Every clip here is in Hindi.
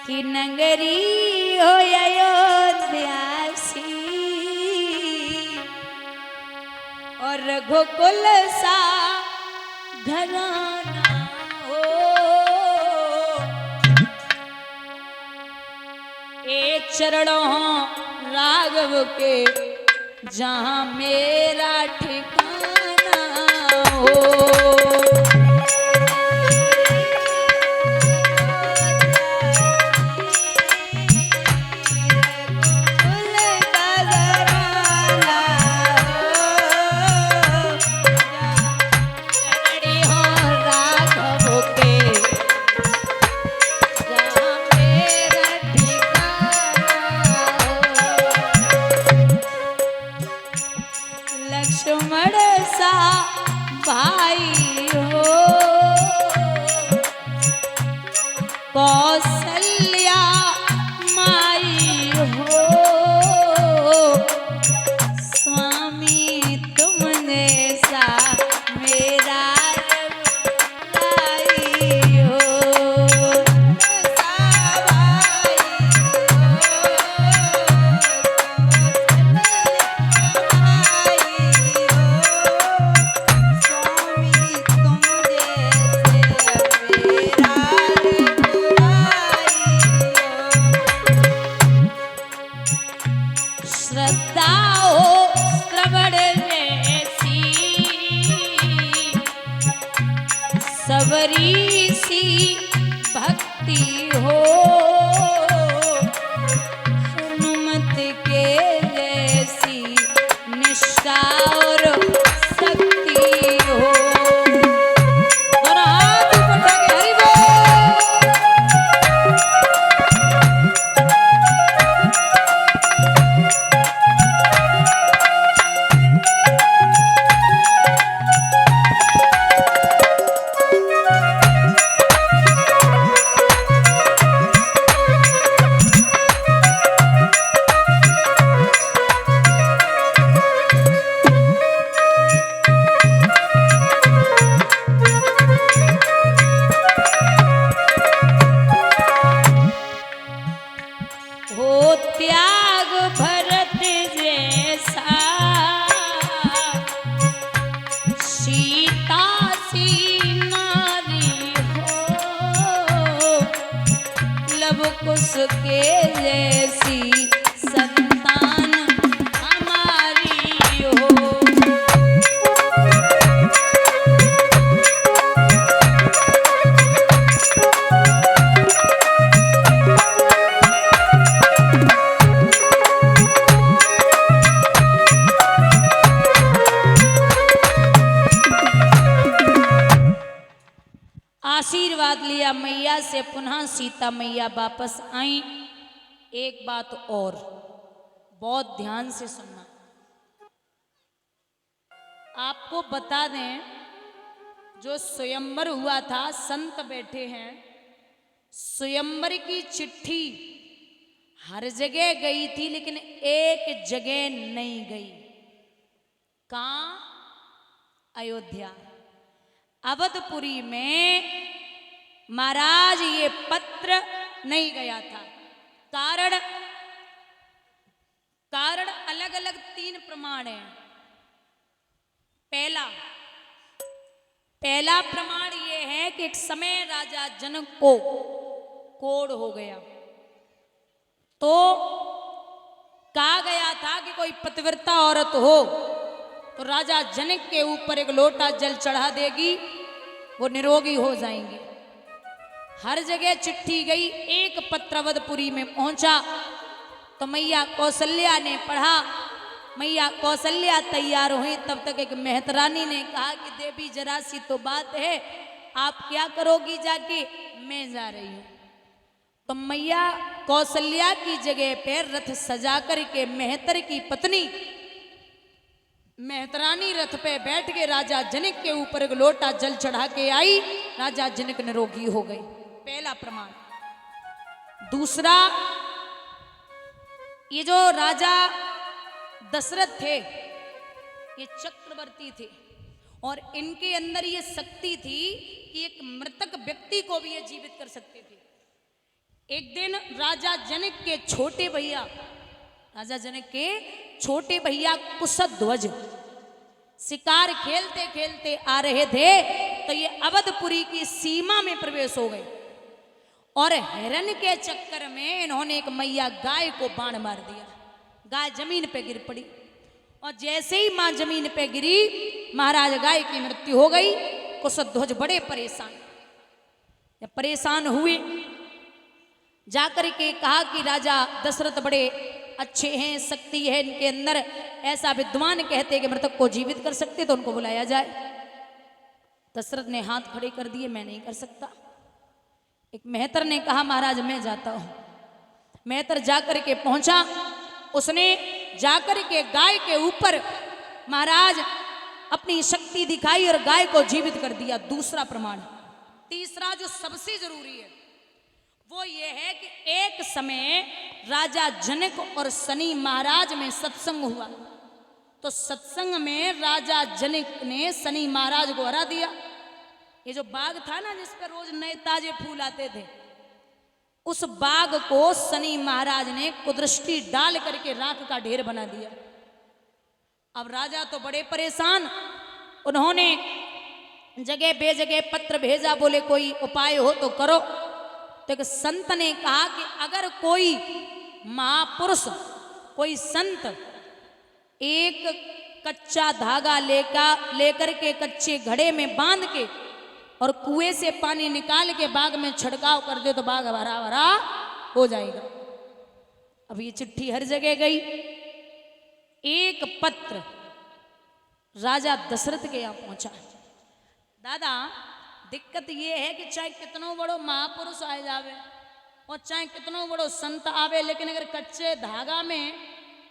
कि नगरी हो अयोध्यासी और रघुकुल सा घराना हो। ए चरणों राघव के जहाँ मेरा ठिकाना हो। लक्ष्मण सा भाई हो कौशल्या माई हो। स्वामी तुमने सा मेरा भाई हो। श्रद्धा हो श्रवण जैसी सबरी सी भक्ति हो। हनुमत के जैसी निष्ठा और शक्ति हो। हो त्याग भरत जैसा सीता सी नारी हो। लव कुश के जैसी संतान हमारी हो। आशीर्वाद लिया मैया से, पुनः सीता मैया वापस आई। एक बात और बहुत ध्यान से सुनना, आपको बता दें जो स्वयंवर हुआ था, संत बैठे हैं, स्वयंवर की चिट्ठी हर जगह गई थी लेकिन एक जगह नहीं गई। कहाँ? अयोध्या अवधपुरी में महाराज ये पत्र नहीं गया था। कारण अलग अलग 3 प्रमाण हैं। पहला प्रमाण ये है कि एक समय राजा जनक को कोढ़ हो गया, तो कहा गया था कि कोई पतिव्रता औरत हो तो राजा जनक के ऊपर एक लोटा जल चढ़ा देगी, वो निरोगी हो जाएंगे। हर जगह चिट्ठी गई, एक पत्र अवधपुरी में पहुंचा तो मैया कौशल्या ने पढ़ा। मैया कौशल्या तैयार हुई, तब तक एक मेहतरानी ने कहा कि देवी जरा सी तो बात है, आप क्या करोगी जाके? मैं जा रही हूं। तो मैया कौशल्या की जगह पे रथ सजा कर के मेहतर की पत्नी मेहतरानी रथ पे बैठ के राजा जनक के ऊपर एक लोटा जल चढ़ा के आई। राजा जनक निरोगी हो गए। पहला प्रमाण। दूसरा, ये जो राजा दशरथ थे ये चक्रवर्ती थे और इनके अंदर ये शक्ति थी कि एक मृतक व्यक्ति को भी ये जीवित कर सकते थे। एक दिन राजा जनक के छोटे भैया, राजा जनक के छोटे भैया कुशध्वज शिकार खेलते खेलते आ रहे थे, तो ये अवधपुरी की सीमा में प्रवेश हो गए और हिरण के चक्कर में इन्होंने एक मैया गाय को बाण मार दिया। गाय जमीन पे गिर पड़ी और जैसे ही मां जमीन पे गिरी, महाराज गाय की मृत्यु हो गई। कुशध्वज बड़े परेशान, जब परेशान हुए जाकर के कहा कि राजा दशरथ बड़े अच्छे हैं, शक्ति है इनके अंदर, ऐसा विद्वान कहते कि मृतक को जीवित कर सकते, तो उनको बुलाया जाए। दशरथ ने हाथ खड़े कर दिए, मैं नहीं कर सकता। एक मेहतर ने कहा महाराज मैं जाता हूं। मेहतर जाकर के पहुंचा, उसने जाकर के गाय के ऊपर महाराज अपनी शक्ति दिखाई और गाय को जीवित कर दिया। दूसरा प्रमाण। तीसरा जो सबसे जरूरी है वो ये है कि एक समय राजा जनक और शनि महाराज में सत्संग हुआ, तो सत्संग में राजा जनक ने शनि महाराज को हरा दिया। ये जो बाग था ना जिस पर रोज नए ताजे फूल आते थे, उस बाग को शनि महाराज ने कुदृष्टि डाल करके राख का ढेर बना दिया। अब राजा तो बड़े परेशान, उन्होंने जगह बेजगह पत्र भेजा, बोले कोई उपाय हो तो करो। तो एक संत ने कहा कि अगर कोई महापुरुष, कोई संत एक कच्चा धागा लेकर के कच्चे घड़े में बांध के और कुएं से पानी निकाल के बाग में छिड़काव कर दे तो बाग हरा भरा हो जाएगा। अब ये चिट्ठी हर जगह गई। एक पत्र राजा दशरथ के यहां पहुंचा। दादा दिक्कत ये है कि चाहे कितनो बड़ो महापुरुष आए जावे और चाहे कितनो बड़ो संत आवे, लेकिन अगर कच्चे धागा में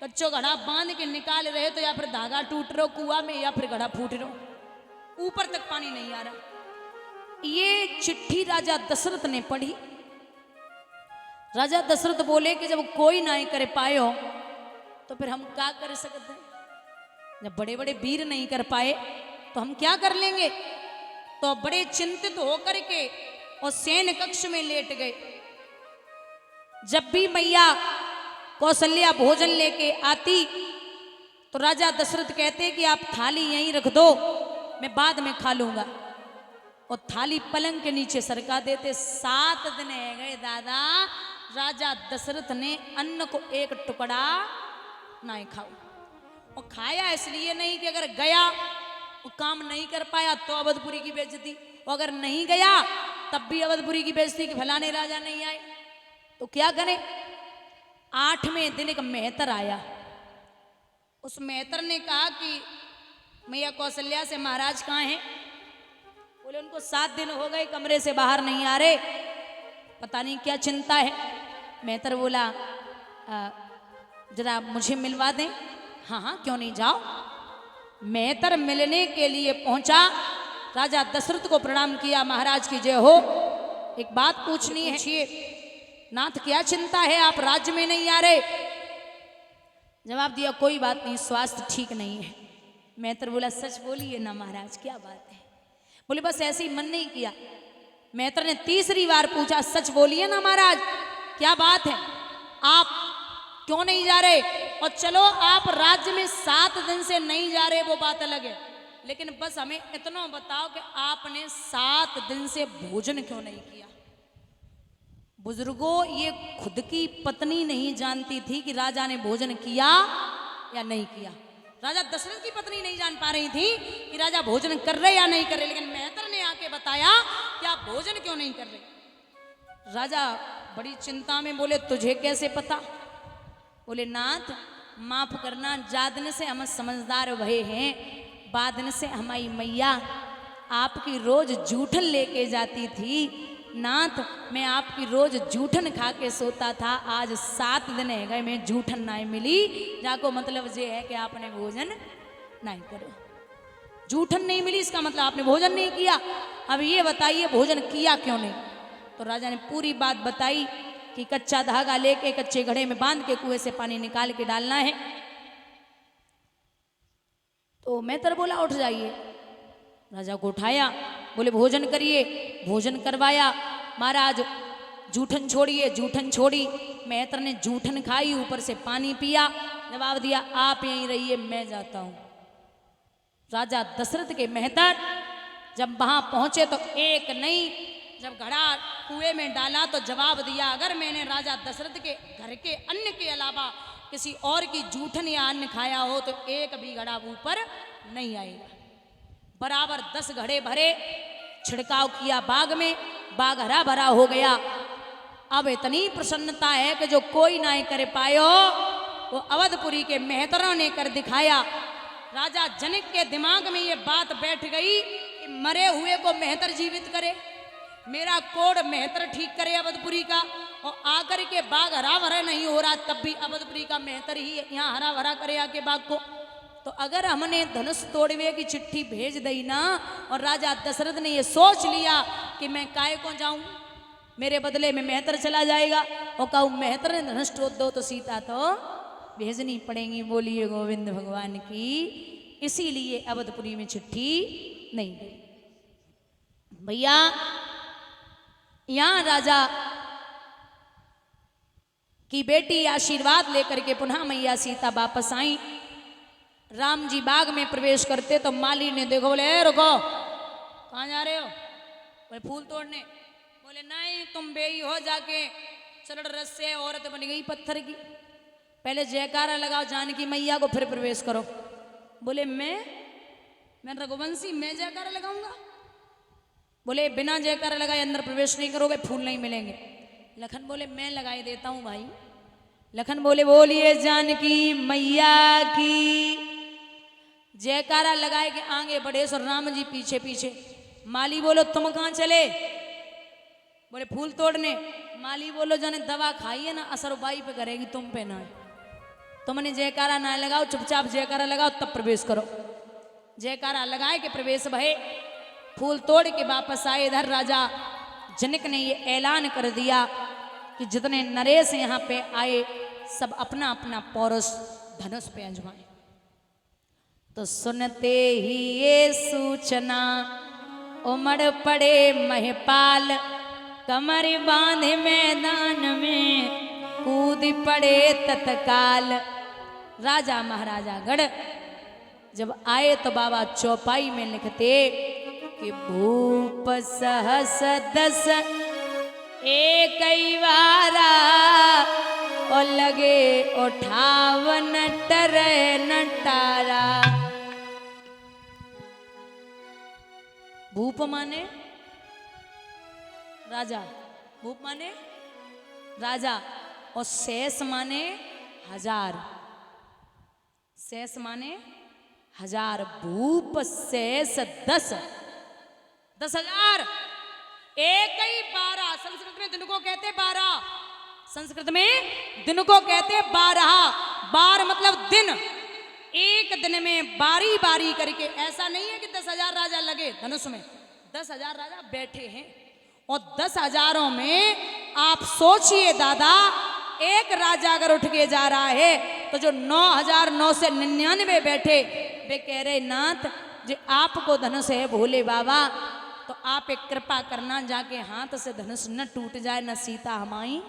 कच्चो घड़ा बांध के निकाल रहे तो या फिर धागा टूट रहो कुआ में या फिर घड़ा फूट रहो, ऊपर तक पानी नहीं आ रहा। ये चिट्ठी राजा दशरथ ने पढ़ी। राजा दशरथ बोले कि जब कोई नहीं कर पाए हो तो फिर हम क्या कर सकते हैं? जब बड़े बड़े वीर नहीं कर पाए तो हम क्या कर लेंगे? तो बड़े चिंतित होकर के और सैन्य कक्ष में लेट गए। जब भी मैया कौशल्या भोजन लेके आती तो राजा दशरथ कहते कि आप थाली यहीं रख दो, मैं बाद में खा लूंगा, और थाली पलंग के नीचे सरका देते। 7 दिन रह गए दादा, राजा दशरथ ने अन्न को एक टुकड़ा नहीं खाओ। और खाया इसलिए नहीं कि अगर गया वो काम नहीं कर पाया तो अवधपुरी की बेइज्जती, और अगर नहीं गया तब भी अवधपुरी की बेइज्जती कि फलाने राजा नहीं आए। तो क्या करें? 8वें दिन एक मेहतर आया। उस मेहतर ने कहा कि मैया कौशल्या से महाराज कहाँ हैं? बोले उनको 7 दिन हो गए कमरे से बाहर नहीं आ रहे, पता नहीं क्या चिंता है। मेहतर बोला जरा मुझे मिलवा दें। हाँ हाँ क्यों नहीं, जाओ। मेहतर मिलने के लिए पहुंचा, राजा दशरथ को प्रणाम किया, महाराज की जय हो, एक बात पूछनी है। नाथ क्या चिंता है, आप राज्य में नहीं आ रहे? जवाब दिया कोई बात नहीं, स्वास्थ्य ठीक नहीं है। मेहतर बोला सच बोलिए ना महाराज, क्या बात है? बोले बस ऐसे ही मन नहीं किया। मेहतर ने तीसरी बार पूछा सच बोलिए ना महाराज, क्या बात है, आप क्यों नहीं जा रहे? और चलो आप राज्य में 7 दिन से नहीं जा रहे वो बात अलग है, लेकिन बस हमें इतना बताओ कि आपने 7 दिन से भोजन क्यों नहीं किया? बुजुर्गों, ये खुद की पत्नी नहीं जानती थी कि राजा ने भोजन किया या नहीं किया। राजा दशरथ की पत्नी नहीं जान पा रही थी कि राजा भोजन कर रहे या नहीं कर रहे, लेकिन मेहतर ने आके बताया कि आप भोजन क्यों नहीं कर रहे। राजा बड़ी चिंता में बोले तुझे कैसे पता? बोले नाथ माफ करना, जादन से हम समझदार भये हैं, बादन से हमारी मैया आपकी रोज जूठन लेके जाती थी। नाथ मैं आपकी रोज जूठन खा के सोता था, आज 7 दिन है गए मैं जूठन नहीं मिली। जाको मतलब ये है कि आपने भोजन नहीं करो। जूठन नहीं मिली इसका मतलब आपने भोजन नहीं किया। अब ये बताइए भोजन किया क्यों नहीं? तो राजा ने पूरी बात बताई कि कच्चा धागा लेके कच्चे घड़े में बांध के कुएं से पानी निकाल के डालना है। तो मेहतर बोला उठ जाइए। राजा को उठाया, बोले भोजन करिए। भोजन करवाया। महाराज जूठन छोड़िए, जूठन छोड़ी। मेहतर ने जूठन खाई, ऊपर से पानी पिया, जवाब दिया आप यहीं रहिए, मैं जाता हूं। राजा दशरथ के मेहतर जब वहां पहुंचे तो एक नहीं, जब घड़ा कुएं में डाला तो जवाब दिया अगर मैंने राजा दशरथ के घर के अन्न के अलावा किसी और की जूठन या अन्न खाया हो तो एक भी घड़ा ऊपर नहीं आएगा। बराबर 10 घड़े भरे, छिड़काव किया बाग में, बाग हरा भरा हो गया। अब इतनी प्रसन्नता है कि जो कोई ना कर पायो वो अवधपुरी के मेहतरों ने कर दिखाया। राजा जनक के दिमाग में ये बात बैठ गई कि मरे हुए को मेहतर जीवित करे, मेरा कोड मेहतर ठीक करे अवधपुरी का, और आकर के बाग हरा भरा नहीं हो रहा तब भी अवधपुरी का मेहतर ही यहाँ हरा भरा करे आके बाग को। तो अगर हमने धनुष तोड़वे की चिट्ठी भेज दी ना, और राजा दशरथ ने ये सोच लिया कि मैं काय को जाऊं, मेरे बदले में मेहतर चला जाएगा, और कहूं मेहतर ने धनुष तोड़ दो तो सीता तो भेजनी पड़ेगी। बोलिए गोविंद भगवान की। इसीलिए अवधपुरी में चिट्ठी नहीं गई। भैया यहां राजा की बेटी आशीर्वाद लेकर के पुनः मैया सीता वापस आई। राम जी बाग में प्रवेश करते तो माली ने देखो, बोले रुको, कहाँ जा रहे हो? बोले फूल तोड़ने। बोले नहीं, तुम बेई हो, जाके चरण रस से औरत बन गई पत्थर की, पहले जयकारा लगाओ जानकी मैया को फिर प्रवेश करो। बोले मैं रघुवंशी, मैं जयकारा लगाऊंगा? बोले बिना जयकारा लगाए अंदर प्रवेश नहीं करोगे, फूल नहीं मिलेंगे। लखन बोले मैं लगाई देता हूं भाई। लखन बोले बोलिए जानकी मैया की। जयकारा लगाए के आगे बढ़े सो राम जी पीछे पीछे। माली बोलो तुम कहां चले? बोले फूल तोड़ने। माली बोलो जाने दवा खाइए ना, असर बाई पे करेगी, तुम पे ना। तुमने जयकारा ना लगाओ, चुपचाप जयकारा लगाओ तब प्रवेश करो। जयकारा लगाए के प्रवेश भये, फूल तोड़ के वापस आए। इधर राजा जनक ने ये ऐलान कर दिया कि जितने नरेश यहाँ पे आए सब अपना अपना पौरुष धनुष पे आजमाए। तो सुनते ही ये सूचना उमड़ पड़े महिपाल, कमर बांधे मैदान में कूद पड़े तत्काल। राजा महाराजा गढ़ जब आए तो बाबा चौपाई में लिखते कि भूप सहस 10 एक वारा, और लगे 58 टरे नटारा। भूप माने राजा, भूप माने राजा, और शेष माने 1000। शेष माने 1000, भूप शेष 10,000। एक ही 12, संस्कृत में दिन को कहते 12, संस्कृत में दिन को कहते 12। बार मतलब दिन, एक दिन में बारी बारी करके। ऐसा नहीं है कि 10,000 राजा लगे धनुष में, 10,000 राजा बैठे हैं। और 10,000 में आप सोचिए दादा, एक राजा अगर उठ के जा रहा है तो जो 9,999 बैठे वे कह रहे नाथ जी आपको धनुष है भोले बाबा, तो आप एक कृपा करना, जाके हाथ से धनुष न टूट जाए, न सीता हमारी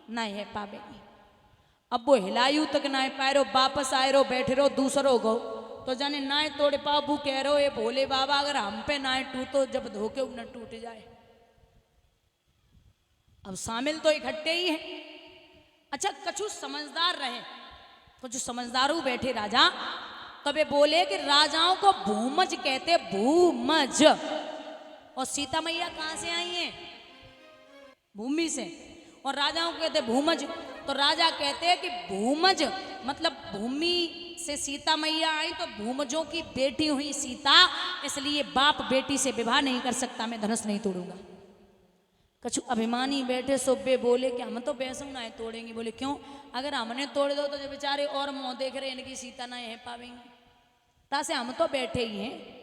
न है पावेगी। अब वो हिलायू तक ना पाए रो, वापस आए रो, बैठे रो, दूसरो गो तो जाने ना तोड़ पाबू। कह रो ये भोले बाबा अगर हम पे ना टूटो, जब धोके न टूट जाए। अब शामिल तो इकट्ठे ही हैं। अच्छा कछु समझदार रहे, कुछ समझदारू बैठे राजा, तो वे बोले कि राजाओं को भूमज कहते, भूमज। और सीता मैया कहां से आई हैं? भूमि से। और राजाओं को कहते भूमज। तो राजा कहते हैं कि भूमज मतलब भूमि से सीता मैया आई, तो भूमजों की बेटी हुई सीता, इसलिए बाप बेटी से विवाह नहीं कर सकता, मैं धनुष नहीं तोड़ूंगा। कछु अभिमानी बैठे सोबे बोले कि हम तो पैसों ना तोड़ेंगे। बोले क्यों? अगर हमने तोड़ दो तो जो बेचारे और मुंह देख रहे इनकी सीता ना है पावेंगे, तासे हम तो बैठे ही हैं।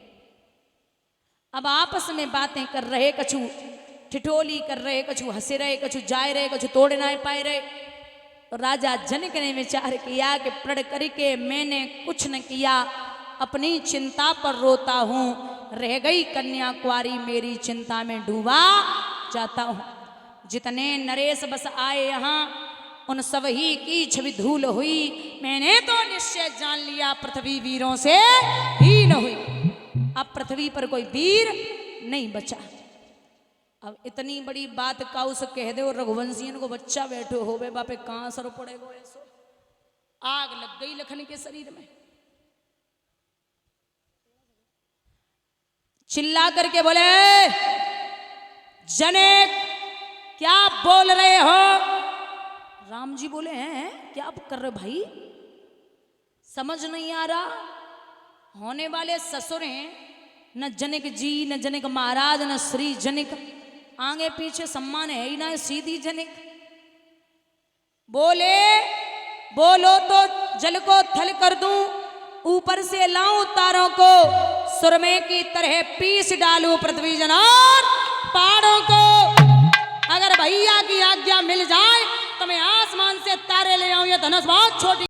अब आपस में बातें कर रहे, कछु ठिठोली कर रहे, कछु हंसे रहे, कछु जाए रहे, कछु तोड़ ना पाए रहे। तो राजा जनक ने विचार किया कि प्रण करके मैंने कुछ न किया, अपनी चिंता पर रोता हूं, रह गई कन्या कुंवारी मेरी चिंता में डूबा जाता हूं। जितने नरेश बस आए यहाँ उन सब ही की छवि धूल हुई। मैंने तो निश्चय जान लिया पृथ्वी वीरों से हीन हुई। अब पृथ्वी पर कोई वीर नहीं बचा। अब इतनी बड़ी बात का उस कह दे और रघुवंशियन को बच्चा बैठो हो बे बापे कहां सर पड़ेगो ऐसो। आग लग गई लखन के शरीर में। चिल्ला करके बोले जनक क्या बोल रहे हो। राम जी बोले हैं क्या कर रहे भाई, समझ नहीं आ रहा। होने वाले ससुर हैं न जनक जी न जनक महाराज न श्री जनक, आगे पीछे सम्मान है ही ना, सीधी जनक। बोले बोलो तो जल को थल कर दूं, ऊपर से लाऊं तारों को, सुरमे की तरह पीस डालूं पृथ्वी जनार पहाड़ों को। अगर भैया की आज्ञा मिल जाए तो मैं आसमान से तारे ले आऊं। ये धनुष बहुत छोटी